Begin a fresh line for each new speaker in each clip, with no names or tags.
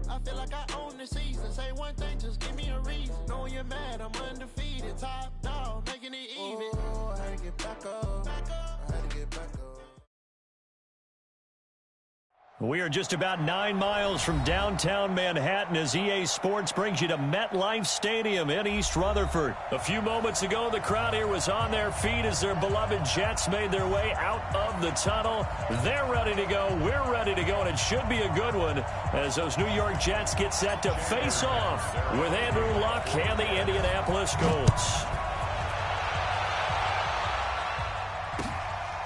I feel like I own the season. Say one thing, just give me a reason. Know you're mad, I'm undefeated. Top dog, making it even. Oh, I had to get back up. I had to get back up.
We are just about 9 miles from downtown Manhattan as EA Sports brings you to MetLife Stadium in East Rutherford. A few moments ago, the crowd here was on their feet as their beloved Jets made their way out of the tunnel. They're ready to go. We're ready to go, and it should be a good one as those New York Jets get set to face off with Andrew Luck and the Indianapolis Colts.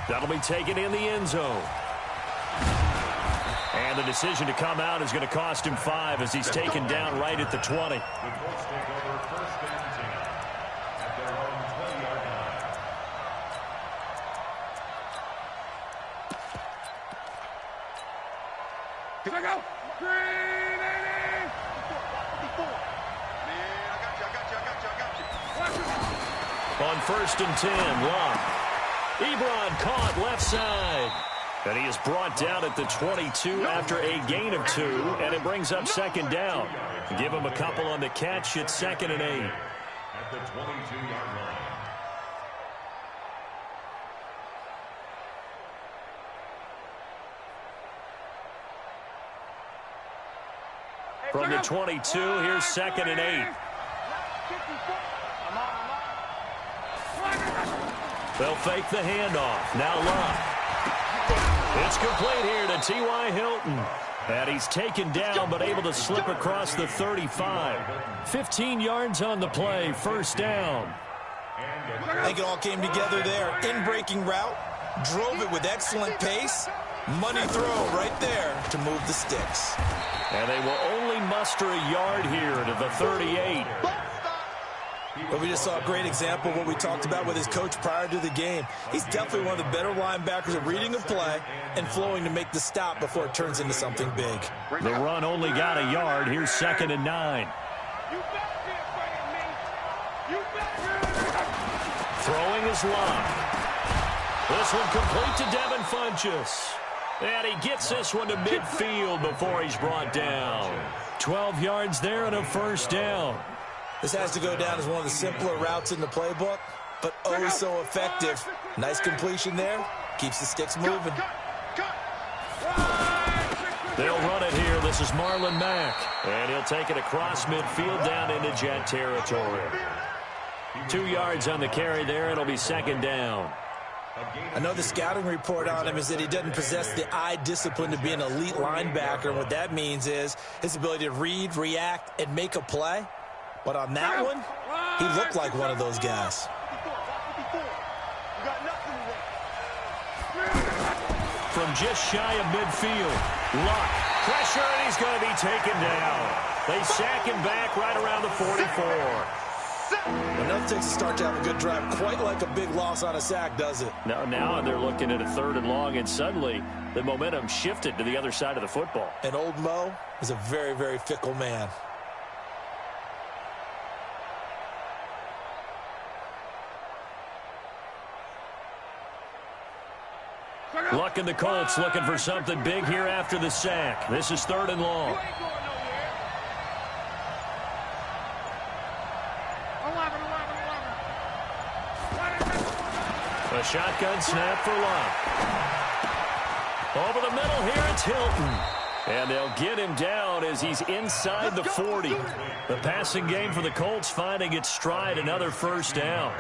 That'll be taken in the end zone. And the decision to come out is going to cost him 5 as he's taken down right at the 20.
The Colts take over first and 10 at their own 20-yard line.
Here I go. 380.
Man, I got you.
On first and 10, Luck. Ebron caught left side. And he is brought down at the 22 after a gain of 2, and it brings up second down. Give him a couple on the catch. It's 2nd and 8.
At the 22-yard line.
From the 22, here's 2nd and 8. They'll fake the handoff. Now Luck. It's complete here to T.Y. Hilton. And he's taken down but able to slip across the 35. 15 yards on the play, first down.
I think it all came together there. In-breaking route, drove it with excellent pace. Money throw right there to move the sticks.
And they will only muster a yard here to the 38.
But we just saw a great example of what we talked about with his coach prior to the game. He's definitely one of the better linebackers at reading a play and flowing to make the stop before it turns into something big.
The run only got a yard. Here's 2nd and 9. Throwing is Luck. This one complete to Devin Funchess. And he gets this one to midfield before he's brought down. 12 yards there and a first down.
This has to go down as one of the simpler routes in the playbook, but oh so effective. Nice completion there. Keeps the sticks moving.
They'll run it here. This is Marlon Mack. And he'll take it across midfield down into Jet territory. 2 yards on the carry there. It'll be 2nd down.
I know the scouting report on him is that he doesn't possess the eye discipline to be an elite linebacker. And what that means is his ability to read, react, and make a play. But on that one, he looked like one of those guys.
From just shy of midfield, Luck. Pressure, and he's going to be taken down. They sack him back right around the 44.
Enough takes to start to have a good drive. Quite like a big loss on a sack, does it?
Now they're looking at a 3rd and long, and suddenly the momentum shifted to the other side of the football.
And old Mo is a very, very fickle man.
Luck and the Colts looking for something big here after the sack. This is 3rd and long. A shotgun snap for Luck. Over the middle here, it's Hilton. And they'll get him down as he's inside the 40. The passing game for the Colts finding its stride, another first down.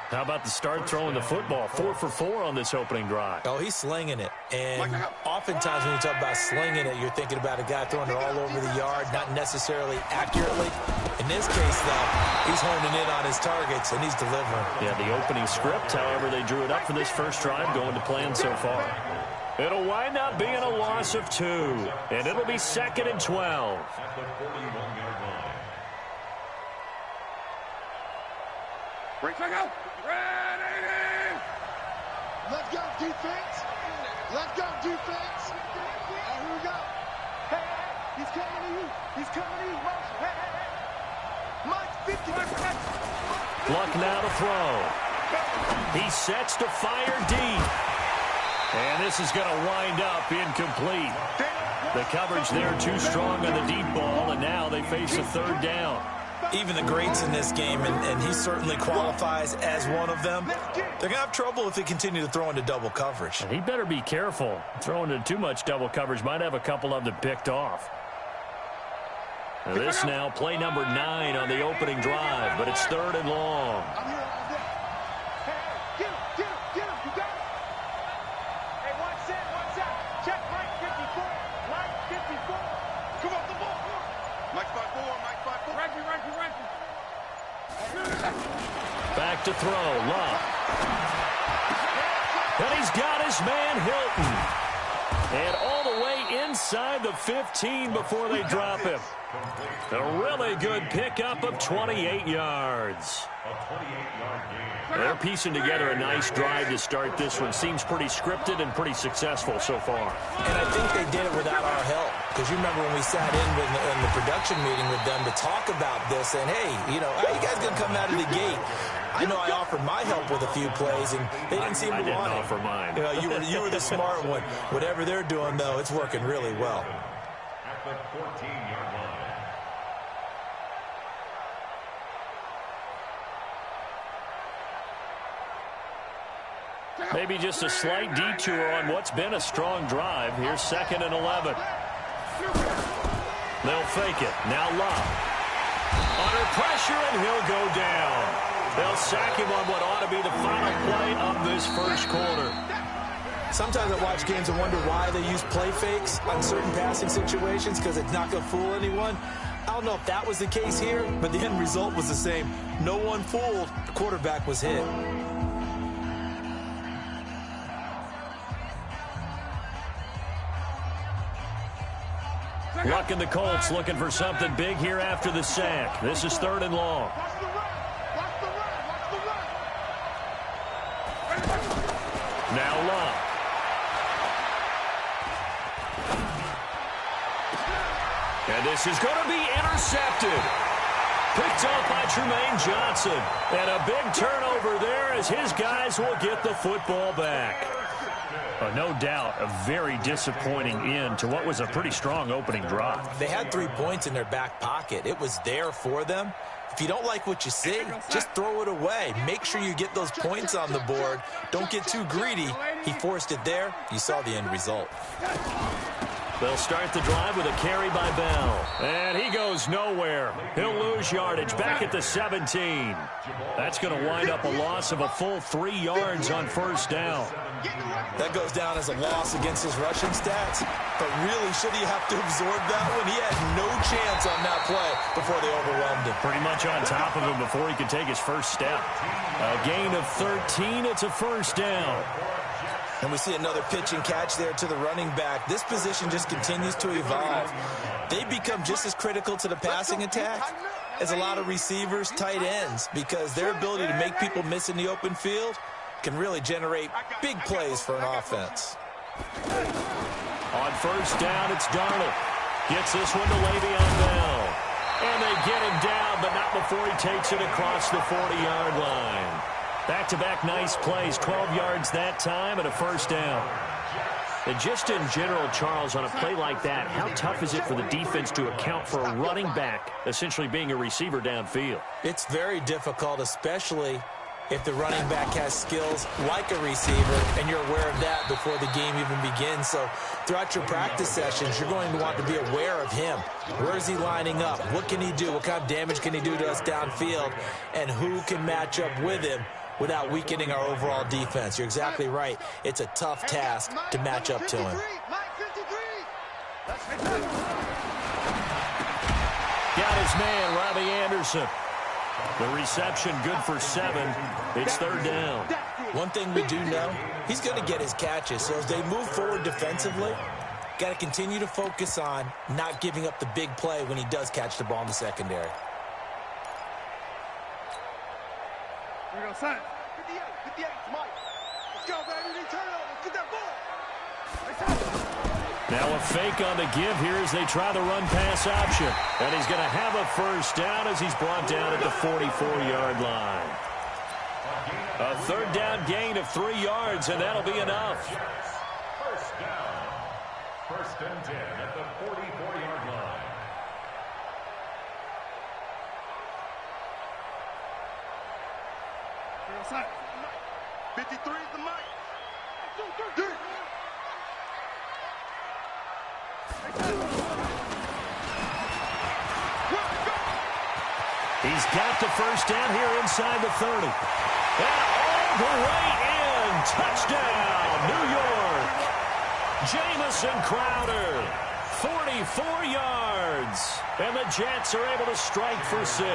How about the start throwing the football? 4 for 4 on this opening drive.
Oh, he's slinging it. And oftentimes when you talk about slinging it, you're thinking about a guy throwing it all over the yard, not necessarily accurately. In this case, though, he's honing in on his targets, and he's delivering.
Yeah, the opening script, however, they drew it up for this first drive, going to plan so far. It'll wind up being a loss of 2, and it'll be 2nd and 12.
At the 41-yard line.
Break, go.
Let's go, defense. Let's go, defense. Here we go. Hey, he's coming to you. He's coming to you, Mike. Hey. Mike, 50.
Luck now to throw. He sets to fire deep. And this is going to wind up incomplete. The coverage there too strong on the deep ball, and now they face a third down.
Even the greats in this game, and he certainly qualifies as one of them, they're going to have trouble if they continue to throw into double coverage.
And he better be careful. Throwing into too much double coverage might have a couple of them picked off. Now this now, play number 9 on the opening drive, but it's 3rd and long. Back to throw, Love. And he's got his man, Hilton. And all the way inside the 15 before they drop him. A really good pickup of 28 yards. They're piecing together a nice drive to start this one. Seems pretty scripted and pretty successful so far.
And I think they did it without our help. Because you remember when we sat in the production meeting with them to talk about this, and hey, you know, how you guys going to come out of the gate? I know I offered my help with a few plays, and they didn't seem to want it.
I didn't offer mine.
You know, you were the smart one. Whatever they're doing, though, it's working really well.
At the 14-yard line.
Maybe just a slight detour on what's been a strong drive. Here's 2nd and 11. They'll fake it. Now Love. Under pressure, and he'll go down. They'll sack him on what ought to be the final play of this first quarter.
Sometimes I watch games and wonder why they use play fakes on certain passing situations, because it's not going to fool anyone. I don't know if that was the case here, but the end result was the same. No one fooled. The quarterback was hit.
Luck and the Colts looking for something big here after the sack. This is 3rd and long. Now Love. And this is going to be intercepted. Picked up by Tremaine Johnson. And a big turnover there as his guys will get the football back. No doubt a very disappointing end to what was a pretty strong opening drive.
They had 3 points in their back pocket. It was there for them. If you don't like what you see, just throw it away. Make sure you get those points on the board. Don't get too greedy. He forced it there. You saw the end result.
They'll start the drive with a carry by Bell. And he goes nowhere. He'll lose yardage back at the 17. That's going to wind up a loss of a full 3 yards on 1st down.
That goes down as a loss against his rushing stats. But really, should he have to absorb that one? He had no chance on that play before they overwhelmed him.
Pretty much on top of him before he could take his first step. A gain of 13. It's a 1st down.
And we see another pitch and catch there to the running back. This position just continues to evolve. They become just as critical to the passing attack as a lot of receivers, tight ends, because their ability to make people miss in the open field can really generate big plays for an offense.
On 1st down, it's Darnold. Gets this one to Le'Veon Bell. And they get him down, but not before he takes it across the 40-yard line. Back-to-back nice plays, 12 yards that time and a 1st down. And just in general, Charles, on a play like that, how tough is it for the defense to account for a running back essentially being a receiver downfield?
It's very difficult, especially if the running back has skills like a receiver, and you're aware of that before the game even begins. So throughout your practice sessions, you're going to want to be aware of him. Where is he lining up? What can he do? What kind of damage can he do to us downfield? And who can match up with him without weakening our overall defense? You're exactly right. It's a tough task to match up to him.
Got his man, Robbie Anderson. The reception good for 7. It's 3rd down.
One thing we do know, he's going to get his catches. So as they move forward defensively, got to continue to focus on not giving up the big play when he does catch the ball in the secondary.
Here we go, son. 58, Mike. Let's go, baby. Turn it over. Get that ball.
Now a fake on the give here as they try the run-pass option. And he's going to have a 1st down as he's brought down at the 44-yard line. A 3rd down gain of 3 yards, and that'll be enough.
First and 10 at the 44-yard line.
Outside. 53 is the mic. 2, 3.
He's got the first down here inside the 30. And all the way in. Touchdown, New York. Jamison Crowder, 44 yards. And the Jets are able to strike for 6.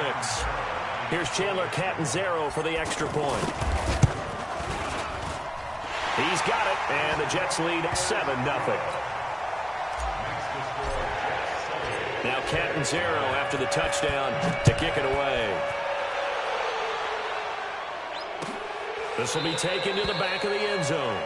Here's Chandler Catanzaro for the extra point. He's got it, and the Jets lead 7-0. Now Catanzaro after the touchdown to kick it away. This will be taken to the back of the end zone.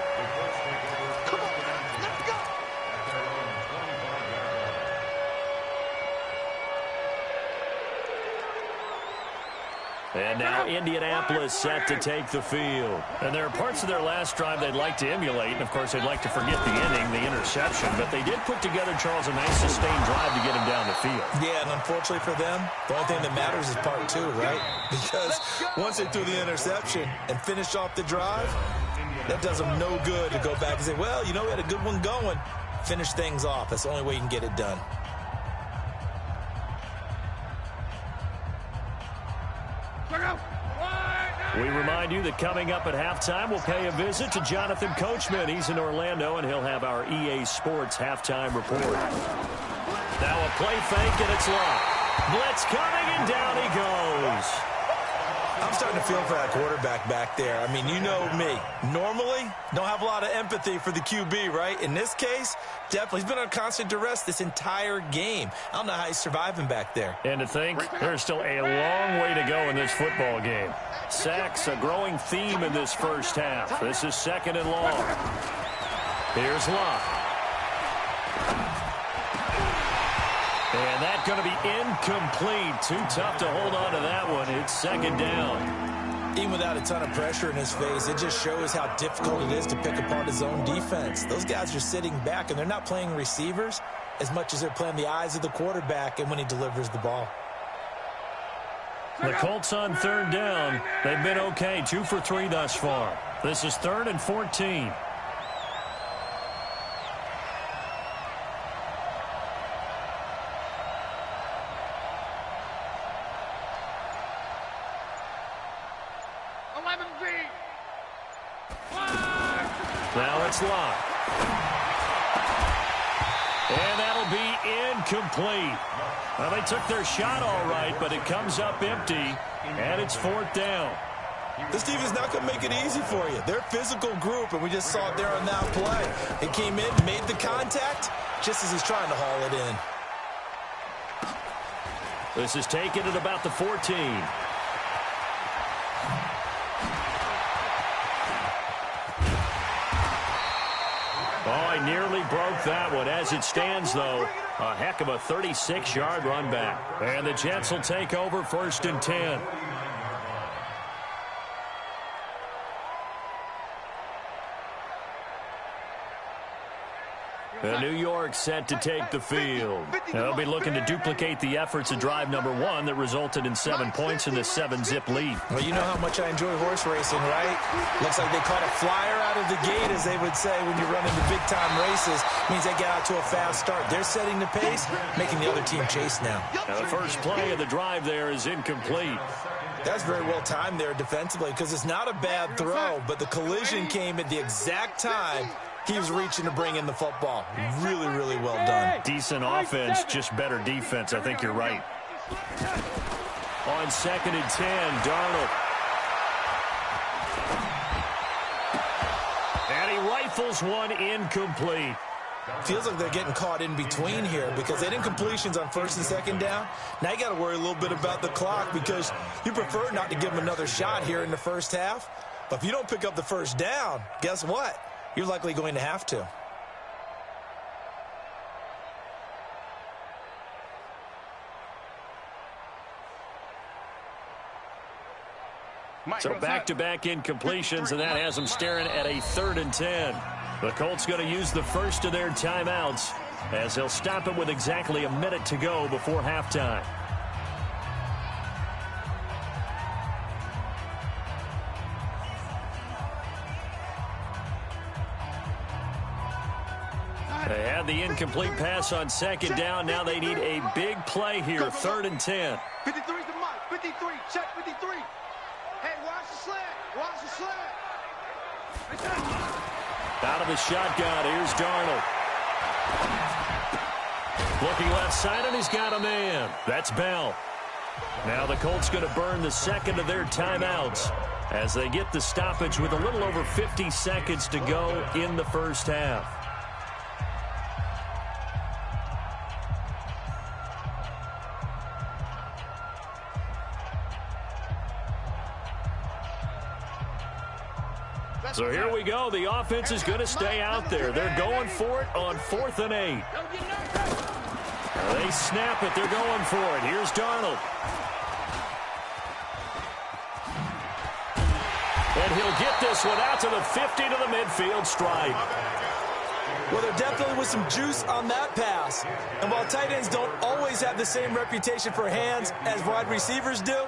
And now Indianapolis set to take the field. And there are parts of their last drive they'd like to emulate. And, of course, they'd like to forget the ending, the interception. But they did put together, Charles, a nice sustained drive to get him down the field.
Yeah, and unfortunately for them, the only thing that matters is part 2, right? Because once they threw the interception and finished off the drive, that does them no good to go back and say, well, you know, we had a good one going. Finish things off. That's the only way you can get it done.
We remind you that coming up at halftime, we'll pay a visit to Jonathan Coachman. He's in Orlando, and he'll have our EA Sports halftime report. Now a play fake, and it's locked. Blitz coming, and down he goes.
I'm starting to feel for that quarterback back there. I mean, you know me. Normally, don't have a lot of empathy for the QB, right? In this case, definitely. He's been on constant duress this entire game. I don't know how he's surviving back there.
And to think, there's still a long way to go in this football game. Sacks, a growing theme in this first half. This is 2nd and long. Here's Locke. And that's going to be incomplete. Too tough to hold on to that one. It's 2nd down.
Even without a ton of pressure in his face, it just shows how difficult it is to pick apart his own defense. Those guys are sitting back, and they're not playing receivers as much as they're playing the eyes of the quarterback and when he delivers the ball.
The Colts on 3rd down. They've been okay, 2 for 3 thus far. This is 3rd and 14. Now it's locked. And that'll be incomplete. Well, they took their shot all right, but it comes up empty, and it's 4th down.
This team is not going to make it easy for you. They're a physical group, and we just saw it there on that play. It came in, made the contact, just as he's trying to haul it in.
This is taken at about the 14. Oh, he nearly broke that one. As it stands, though, a heck of a 36-yard run back. And the Jets will take over 1st and 10. New York set to take the field. They'll be looking to duplicate the efforts of drive number 1 that resulted in 7 points in this 7-zip lead.
Well, you know how much I enjoy horse racing, right? Looks like they caught a flyer out of the gate, as they would say when you run into big-time races. Means they get out to a fast start. They're setting the pace, making the other team chase now.
Now the first play of the drive there is incomplete.
That's very well timed there defensively, because it's not a bad throw, but the collision came at the exact time he was reaching to bring in the football. Really, really well done.
Decent offense, just better defense. I think you're right. On 2nd and 10, Darnold. And he rifles one incomplete.
Feels like they're getting caught in between here because they didn't completions on 1st and 2nd down. Now you got to worry a little bit about the clock because you prefer not to give them another shot here in the first half. But if you don't pick up the first down, guess what? You're likely going to have to.
So back-to-back incompletions, and that has them staring at a 3rd and 10. The Colts going to use the first of their timeouts as they'll stop it with exactly a minute to go before halftime. They had the incomplete pass on second down. Now they need a big play here, 3rd and 10.
53's the mark. 53. Check 53. Hey, watch the slant. Watch the slant.
Out of the shotgun, here's Darnold. Looking left side, and he's got a man. That's Bell. Now the Colts going to burn the second of their timeouts as they get the stoppage with a little over 50 seconds to go in the first half. So here we go. The offense is going to stay out there. They're going for it on 4th and 8. They snap it. They're going for it. Here's Darnold. And he'll get this one out to the 50 to the midfield stripe.
Well, there definitely was some juice on that pass. And while tight ends don't always have the same reputation for hands as wide receivers do,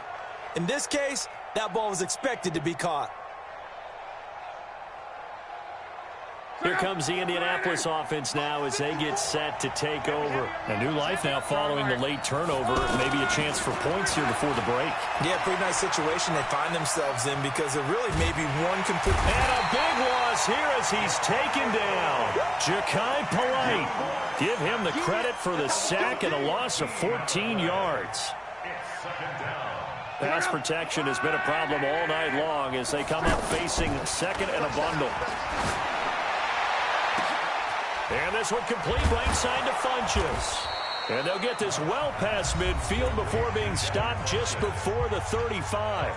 in this case, that ball was expected to be caught.
Here comes the Indianapolis offense now as they get set to take over. A new life now following the late turnover. Maybe a chance for points here before the break.
Yeah, pretty nice situation they find themselves in because there really may be one complete...
And a big loss here as he's taken down. Ja'Kai Polite. Give him the credit for the sack and a loss of 14 yards. Pass protection has been a problem all night long as they come up facing second and a bundle. And this one complete right side to Funchess. And they'll get this well past midfield before being stopped just before the 35.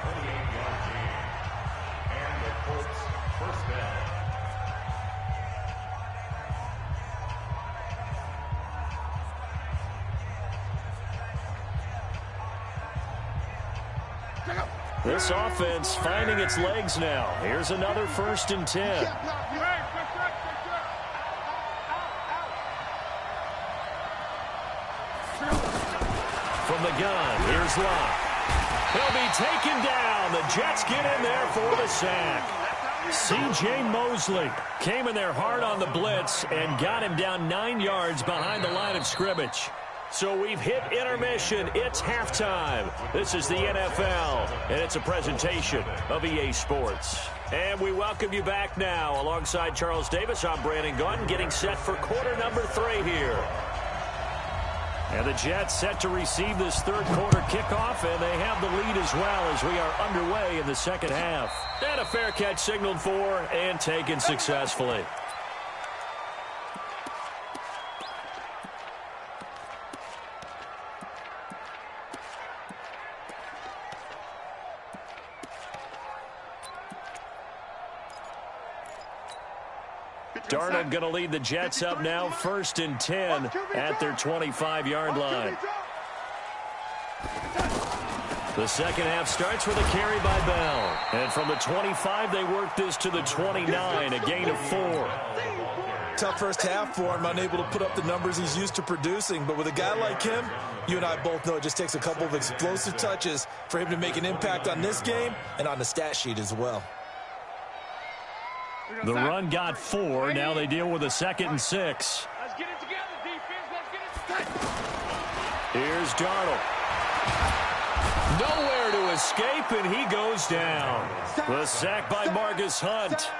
This offense finding its legs now. Here's another 1st and 10. From the gun, here's Locke. He'll be taken down. The Jets get in there for the sack. C.J. Mosley came in there hard on the blitz and got him down 9 yards behind the line of scrimmage. So we've hit intermission. It's halftime. This is the NFL, and it's a presentation of EA Sports. And we welcome you back now. Alongside Charles Davis, I'm Brandon Gaudin, getting set for quarter number 3 here. And the Jets set to receive this third quarter kickoff, and they have the lead as well as we are underway in the second half. And a fair catch signaled for and taken successfully. Darnold going to lead the Jets up now, 1st and 10 at their 25-yard line. The second half starts with a carry by Bell. And from the 25, they work this to the 29, a gain of 4.
Tough first half for him, unable to put up the numbers he's used to producing. But with a guy like him, you and I both know it just takes a couple of explosive touches for him to make an impact on this game and on the stat sheet as well.
The run got 4. Now they deal with a 2nd and 6.
Let's get it together, defense. Let's get it together.
Here's Darnold. Nowhere to escape, and he goes down. The sack by Marcus Hunt.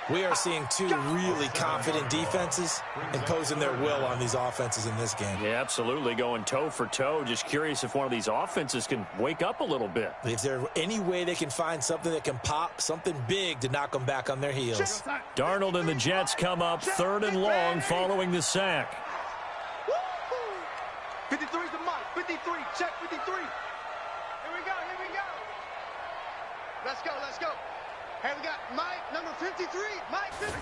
We are seeing two really confident defenses imposing their will on these offenses in this game.
Yeah, absolutely, going toe for toe. Just curious if one of these offenses can wake up a little bit.
Is there any way they can find something that can pop, something big to knock them back on their heels?
Darnold and the Jets come up 3rd and long following the sack.
53's the mark. 53. Check 53. Here we go. Here we go. Let's go. Let's go. Hey, we got Mike, number 53. Mike, 53.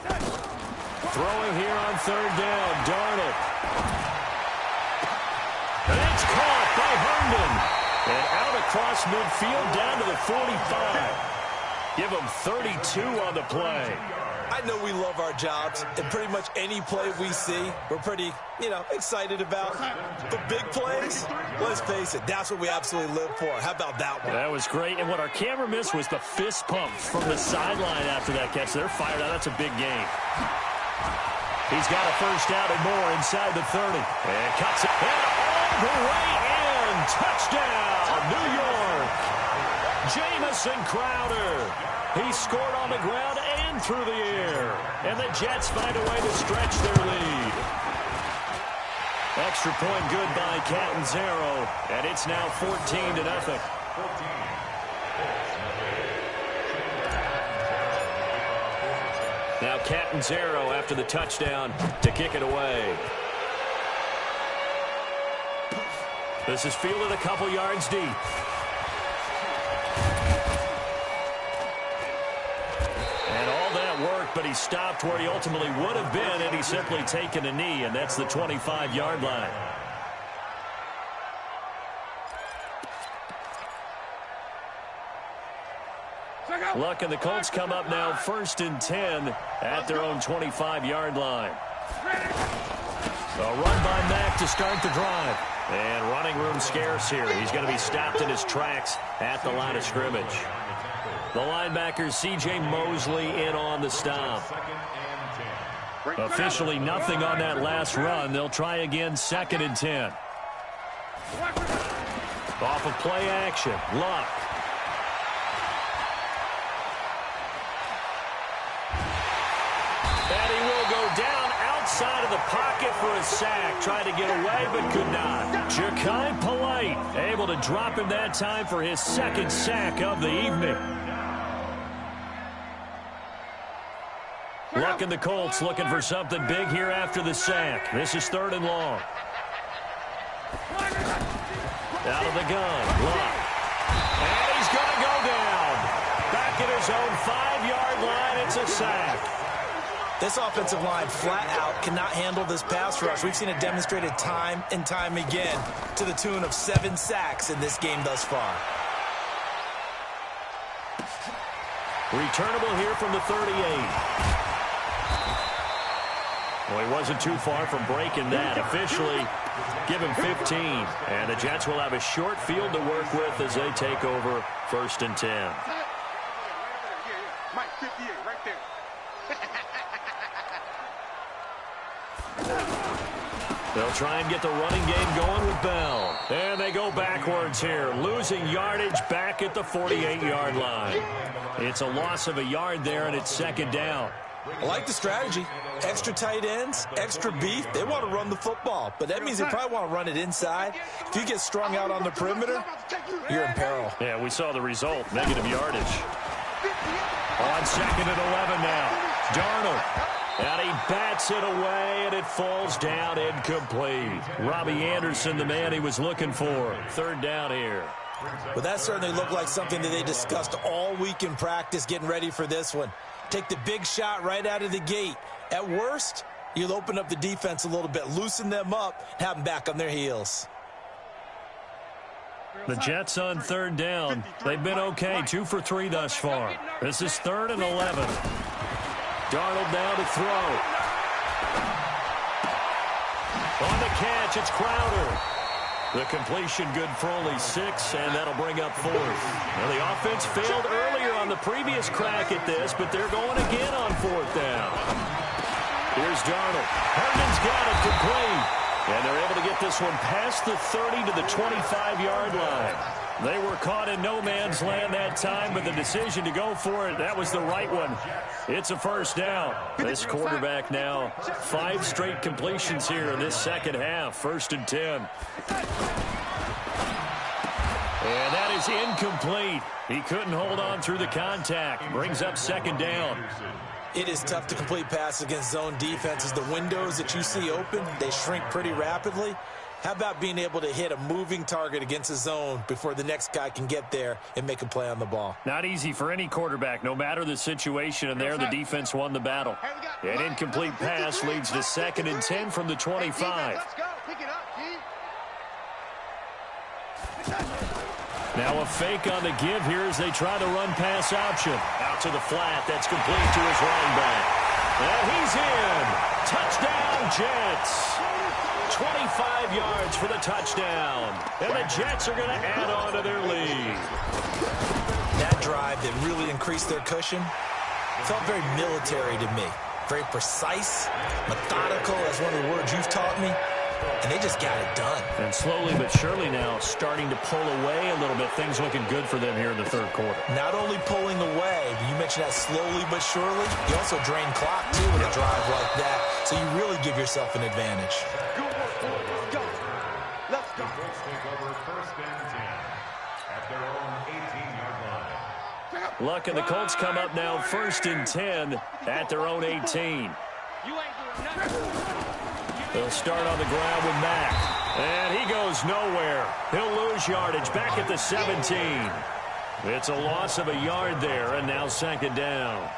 Throwing here on 3rd down, Darnold. And it's caught by Herndon. And out across midfield down to the 45. Give him 32 on the play.
I know we love our jobs, and pretty much any play we see, we're pretty, excited about. The big plays, let's face it, that's what we absolutely live for. How about that one?
That was great, and what our camera missed was the fist pump from the sideline after that catch. They're fired out. That's a big game. He's got a first down and more inside the 30. And cuts it. And all the way in. Touchdown, New York. Jamison Crowder. He scored on the ground and through the air. And the Jets find a way to stretch their lead. Extra point good by Catanzaro. And it's now 14-0. Now Catanzaro after the touchdown to kick it away. This is fielded a couple yards deep. And all that work, but he stopped where he ultimately would have been had he simply taken a knee, and that's the 25-yard line. Luck and the Colts come up now 1st and 10 at their own 25-yard line. A run by Mack to start the drive. And running room scarce here. He's going to be stopped in his tracks at the line of scrimmage. The linebacker C.J. Mosley in on the stop. Officially nothing on that last run. They'll try again 2nd and 10. Off of play action. Luck. And he will go down outside of the pocket for a sack. Tried to get away, but could not. Ja'Kai Polite able to drop him that time for his 2nd sack of the evening. Luck and the Colts looking for something big here after the sack. This is 3rd and long. Out of the gun. Luck. And he's going to go down. Back at his own 5-yard line. It's a sack.
This offensive line flat out cannot handle this pass rush. We've seen it demonstrated time and time again to the tune of 7 sacks in this game thus far.
Returnable here from the 38. Well, he wasn't too far from breaking that. Officially, give him 15. And the Jets will have a short field to work with as they take over 1st and 10.
Mike, 58, right there.
They'll try and get the running game going with Bell. And they go backwards here, losing yardage back at the 48-yard line. It's a loss of a yard there, and it's 2nd down.
I like the strategy. Extra tight ends, extra beef. They want to run the football, but that means they probably want to run it inside. If you get strung out on the perimeter, you're in peril.
Yeah, we saw the result, negative yardage. On 2nd and 11 now. Darnold. And he bats it away, and it falls down incomplete. Robbie Anderson, the man he was looking for. 3rd down here.
Well, that certainly looked like something that they discussed all week in practice getting ready for this one. Take the big shot right out of the gate. At worst, you'll open up the defense a little bit, loosen them up, have them back on their heels.
The Jets on 3rd down. They've been okay, 2 for 3 thus far. This is 3rd and 11. Darnold down to throw. On the catch, it's Crowder. The completion good for only 6, and that'll bring up 4th. Well, the offense failed earlier on the previous crack at this, but they're going again on 4th down. Here's Darnold. Herndon's got it complete. And they're able to get this one past the 30 to the 25-yard line. They were caught in no man's land that time, but the decision to go for it, that was the right one. It's a 1st down. This quarterback now 5 straight completions here in this 2nd half. 1st and 10. And that is incomplete. He couldn't hold on through the contact. Brings up 2nd down.
It is tough to complete passes against zone defenses. The windows that you see open, they shrink pretty rapidly. How about being able to hit a moving target against a zone before the next guy can get there and make a play on the ball?
Not easy for any quarterback, no matter the situation, and there the defense won the battle. An incomplete pass leads to 2nd and 10 from the 25.
Let's go. Pick it up, G.
Now a fake on the give here as they try the run-pass option. Out to the flat. That's complete to his running back. And he's in. Touchdown, Jets. 25 yards for the touchdown. And the Jets are going to add on to their lead.
That drive that really increased their cushion felt very military to me. Very precise, methodical, that's one of the words you've taught me. And they just got it done.
And slowly but surely now starting to pull away a little bit. Things looking good for them here in the third quarter.
Not only pulling away, but you mentioned that slowly but surely. You also drain clock, too, with a drive like that. So you really give yourself an advantage.
Let's go. Let's go.
Colts take over first and 10 at their own 18-yard line.
Luck and the Colts come up now first and 10 at their own 18.
You ain't doing nothing.
They'll start on the ground with Mack. And he goes nowhere. He'll lose yardage back at the 17. It's a loss of a yard there, and now second down.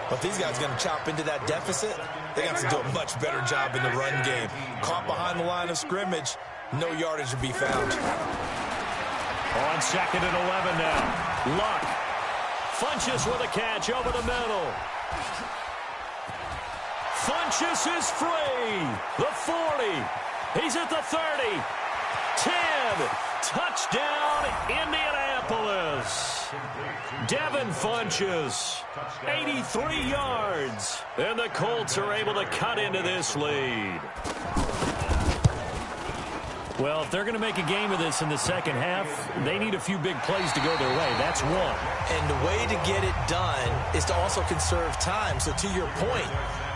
But these guys are going to chop into that deficit. They got to do a much better job in the run game. Caught behind the line of scrimmage, no yardage to be found.
On second and 11 now. Luck. Funches with a catch over the middle. Funches is free. The 40. He's at the 30. 10. Touchdown, Indianapolis. Devin Funches, 83 yards. And the Colts are able to cut into this lead. Well, if they're going to make a game of this in the second half, they need a few big plays to go their way. That's one.
And the way to get it done is to also conserve time. So to your point,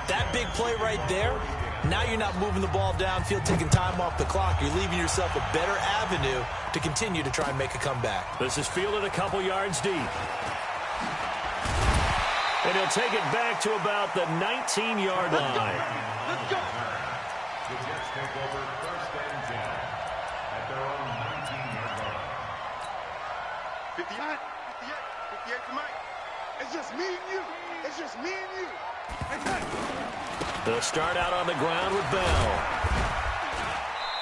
that big play right there, now you're not moving the ball downfield, taking time off the clock. You're leaving yourself a better avenue to continue to try and make a comeback.
This is fielded a couple yards deep. And he'll take it back to about the 19-yard line.
Let's go.
The Jets take over first and 10 at their own 19-yard line.
58, 58 for Mike. It's just me and you. It's just me and you.
They'll start out on the ground with Bell.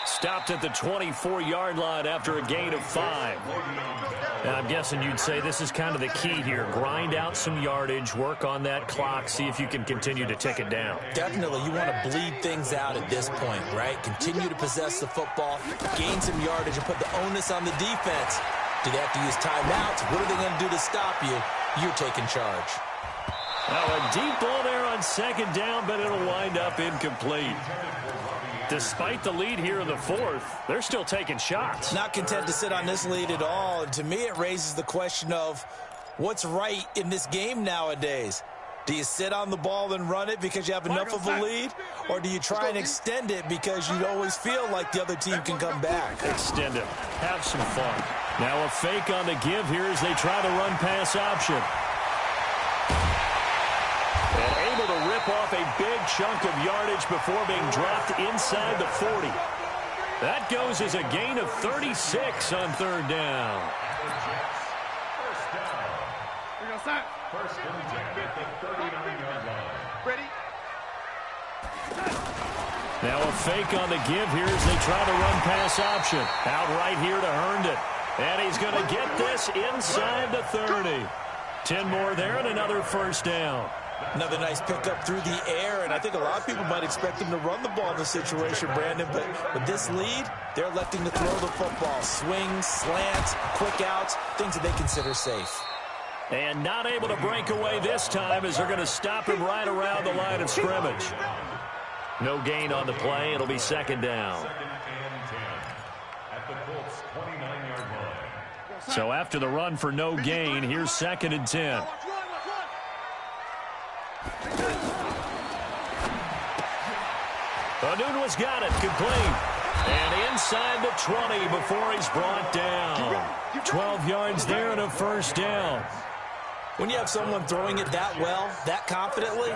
Stopped at the 24-yard line after a gain of 5. And I'm guessing you'd say this is kind of the key here. Grind out some yardage, work on that clock, see if you can continue to tick it down.
Definitely, you want to bleed things out at this point, right? Continue to possess the football, gain some yardage, and put the onus on the defense. Do they have to use timeouts? What are they going to do to stop you? You're taking charge.
Now a deep ball there on second down, but it'll wind up incomplete. Despite the lead here in the fourth, they're still taking shots.
Not content to sit on this lead at all. And to me, it raises the question of what's right in this game nowadays. Do you sit on the ball and run it because you have enough of a lead? Or do you try and extend it because you always feel like the other team can come back?
Extend it. Have some fun. Now a fake on the give here as they try the run-pass option. And able to rip off a big chunk of yardage before being dropped inside the 40. That goes as a gain of 36 on third down.
First down.
We're going to start.
First and 10 at the 39-yard line.
Ready?
Now a fake on the give here as they try the run-pass option. Out right here to Herndon. And he's going to get this inside the 30. 10 more there and another first down.
Another nice pickup through the air, and I think a lot of people might expect them to run the ball in this situation, Brandon, but with this lead, they're electing to throw the football. Swings, slants, quick outs, things that they consider safe.
And not able to break away this time as they're going to stop him right around the line of scrimmage. No gain on the play. It'll be second down.
Second and 10 at the Colts' 29-yard line.
So after the run for no gain, here's second and 10. Anunwa's got it, complete. And inside the 20 before he's brought down. 12 yards there and a first down.
When you have someone throwing it that well, that confidently,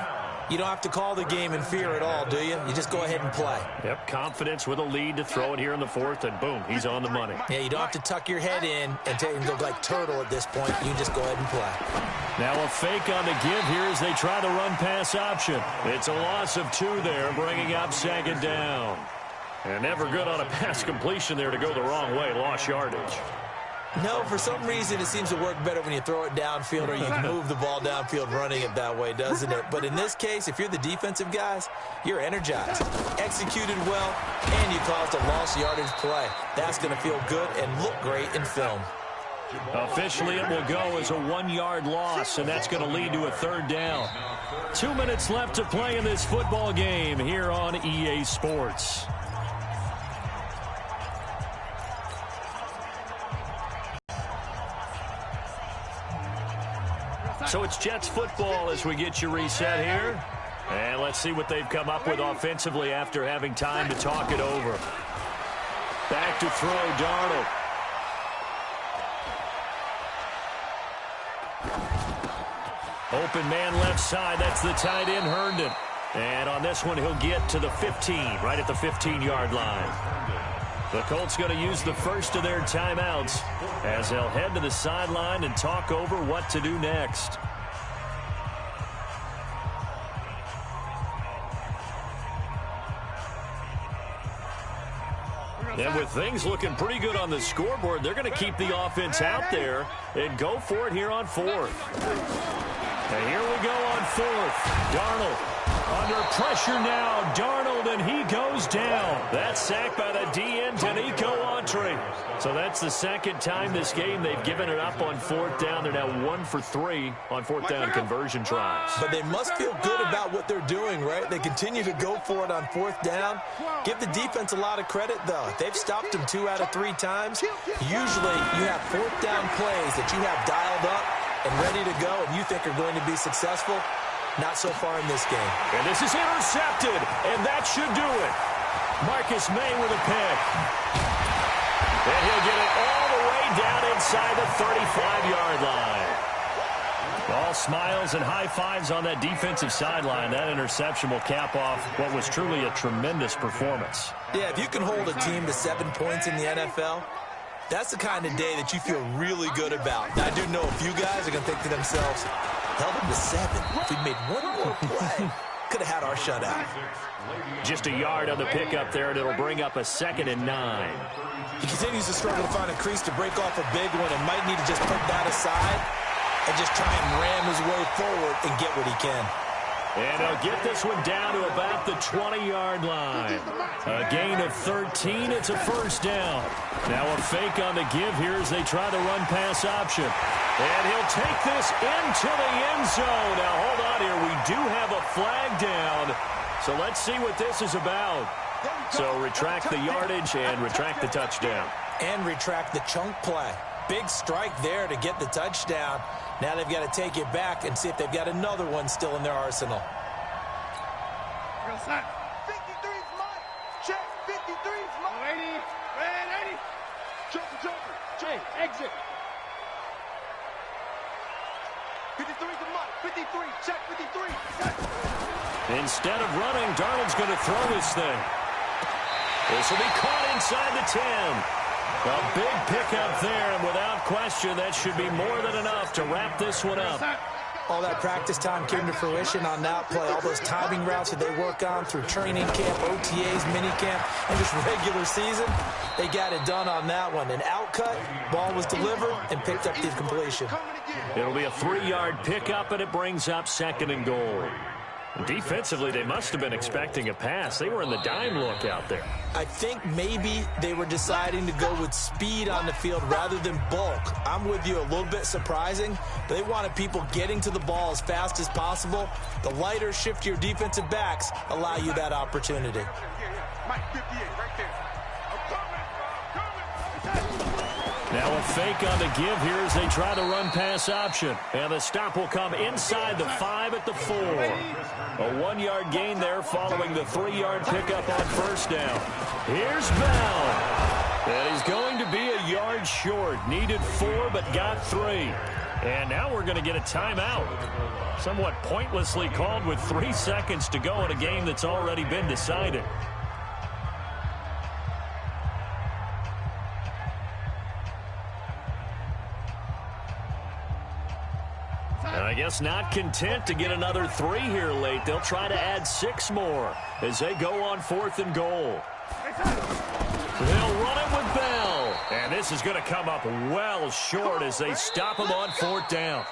you don't have to call the game in fear at all, do you? You just go ahead and play.
Yep, confidence with a lead to throw it here in the fourth, and boom, he's on the money.
Yeah, you don't have to tuck your head in and go like turtle at this point. You just go ahead and play.
Now a fake on the give here as they try the run-pass option. It's a loss of 2 there, bringing up second down. And never good on a pass completion there to go the wrong way. Lost yardage.
No, for some reason it seems to work better when you throw it downfield or you can move the ball downfield running it that way, doesn't it? But in this case, if you're the defensive guys, you're energized, executed well, and you caused a lost yardage play. That's going to feel good and look great in film.
Officially, it will go as a 1-yard loss, and that's going to lead to a 3rd down. 2 minutes left to play in this football game here on EA Sports. So it's Jets football as we get you reset here. And let's see what they've come up with offensively after having time to talk it over. Back to throw, Darnold. Open man left side. That's the tight end, Herndon. And on this one, he'll get to the 15, right at the 15-yard line. The Colts going to use the first of their timeouts as they'll head to the sideline and talk over what to do next. And with things looking pretty good on the scoreboard, they're going to keep the offense out there and go for it here on 4th. And here we go on 4th. Darnold under pressure now. Darnold, and he goes down. That's sacked by the DN, Danico Autry. So that's the second time this game they've given it up on 4th down. They're now 1 for 3 on 4th down conversion tries.
But they must feel good about what they're doing, right? They continue to go for it on 4th down. Give the defense a lot of credit, though. They've stopped them 2 out of 3 times. Usually you have 4th down plays that you have dialed up and ready to go and you think are going to be successful. Not so far in this game.
And this is intercepted, and that should do it. Marcus May with a pick. And he'll get it all the way down inside the 35-yard line. All smiles and high fives on that defensive sideline. That interception will cap off what was truly a tremendous performance.
Yeah, if you can hold a team to 7 points in the NFL, that's the kind of day that you feel really good about. Now, I do know a few guys are going to think to themselves, held them to 7. If we'd made one more play, could have had our shutout.
Just a yard on the pickup there, and it'll bring up a 2nd and 9.
He continues to struggle to find a crease to break off a big one and might need to just put that aside and just try and ram his way forward and get what he can.
And he'll get this one down to about the 20-yard line. A gain of 13. It's a 1st down. Now a fake on the give here as they try the run-pass option. And he'll take this into the end zone. Now, hold on here. We do have a flag down. So let's see what this is about. So retract the yardage and retract the touchdown.
And retract the chunk play. Big strike there to get the touchdown. Now they've got to take it back and see if they've got another one still in their arsenal.
53's mine. Check. 53's mine. 80. Red 80. Joker. Jay, exit. 53's a mine. 53. Check 53.
Instead of running, Darnold's going to throw this thing. This will be caught inside the 10. A big pickup there, and without question, that should be more than enough to wrap this one up.
All that practice time came to fruition on that play. All those timing routes that they work on through training camp, OTAs, minicamp, and just regular season, they got it done on that one. An outcut, ball was delivered, and picked up the completion.
It'll be a 3-yard pickup, and it brings up 2nd and goal. Defensively, they must have been expecting a pass. They were in the dime look out there.
I think maybe they were deciding to go with speed on the field rather than bulk. I'm with you, a little bit surprising. But they wanted people getting to the ball as fast as possible. The lighter, shiftier defensive backs allow you that opportunity.
Mike 58 right there.
Now a fake on the give here as they try the run-pass option. And the stop will come inside the 5 at the 4. A 1-yard gain there following the 3-yard pickup on 1st down. Here's Bell. And he's going to be a yard short. Needed 4 but got 3. And now we're going to get a timeout. Somewhat pointlessly called with 3 seconds to go in a game that's already been decided. I guess not content to get another 3 here late. They'll try to add 6 more as they go on 4th and goal. They'll run it with Bell. And And this is going to come up well short as they stop him on 4th down.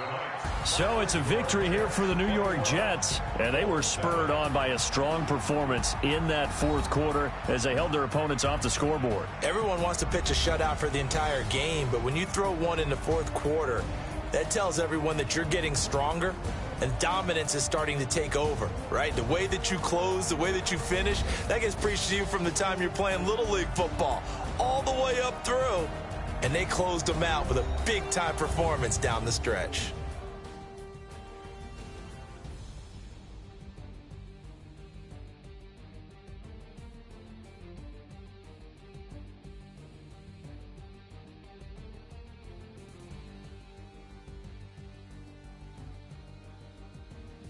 So it's a victory here for the New York Jets, and they were spurred on by a strong performance in that 4th quarter as they held their opponents off the scoreboard.
Everyone wants to pitch a shutout for the entire game, but when you throw one in the 4th quarter, that tells everyone that you're getting stronger and dominance is starting to take over, right? The way that you close, the way that you finish, that gets preached to you from the time you're playing Little League football all the way up through. And they closed them out with a big-time performance down the stretch.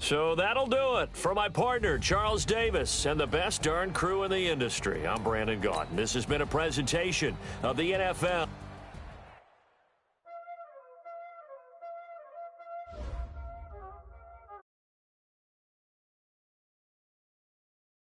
So that'll do it for my partner, Charles Davis, and the best darn crew in the industry. I'm Brandon Gaudin. This has been a presentation of the NFL.